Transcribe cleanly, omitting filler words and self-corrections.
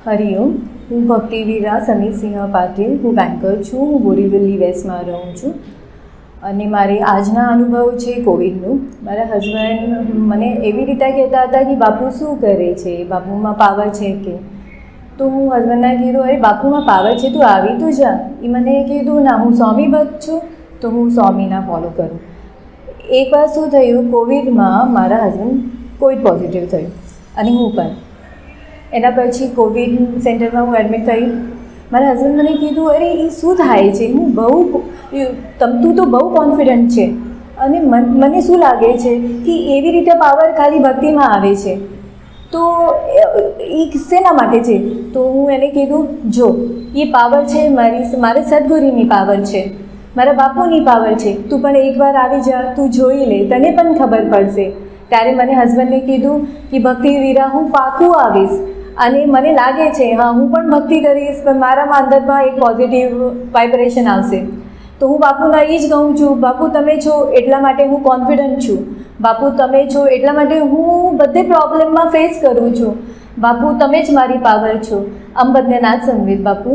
હરિઓમ, હું ભક્તિવીરા સમીરસિંહ પાટીલ, હું બેન્કર છું. હું બોરીવલી વેસ્ટમાં રહું છું અને મારે આજના અનુભવ છે કોવિડનું. મારા હસબન્ડ મને એવી રીતે કહેતા હતા કે બાપુ શું કરે છે, બાપુમાં પાવર છે કે? તો હું હસબન્ડને કીધું, અરે બાપુમાં પાવર છે, તું આવી તો જા. એ મને કીધું, ના હું સ્વામી ભક્ત છું તો હું સ્વામીના ફોલો કરું. એકવાર શું થયું, કોવિડમાં મારા હસબન્ડ કોવિડ પોઝિટિવ થયું અને હું પણ. એના પછી કોવિડ સેન્ટરમાં હું એડમિટ થઈ. મારા હસબન્ડ મને કીધું, અરે એ શું થાય છે, હું તું તો બહુ કોન્ફિડન્ટ છે અને મને શું લાગે છે કે એવી રીતે પાવર ખાલી ભક્તિમાં આવે છે, તો એ શેના માટે છે? તો હું એને કીધું, જો એ પાવર છે મારે સદગુરુની પાવર છે, મારા બાપુની પાવર છે, તું પણ એકવાર આવી જા, તું જોઈ લે, તને પણ ખબર પડશે. ત્યારે મને હસબન્ડને કીધું કે ભક્તિવીરા હું પાકું આવીશ અને મને લાગે છે હા હું પણ ભક્તિ કરીશ, પણ મારામાં અંદરમાં એક પોઝિટિવ વાઇબ્રેશન આવશે. તો હું બાપુના એ જ કહું છું, બાપુ તમે છો એટલા માટે હું કોન્ફિડન્ટ છું, બાપુ તમે છો એટલા માટે હું બધે પ્રોબ્લેમમાં ફેસ કરું છું, બાપુ તમે જ મારી પાવર છો. અંબદને નાથ સંવેદ બાપુ.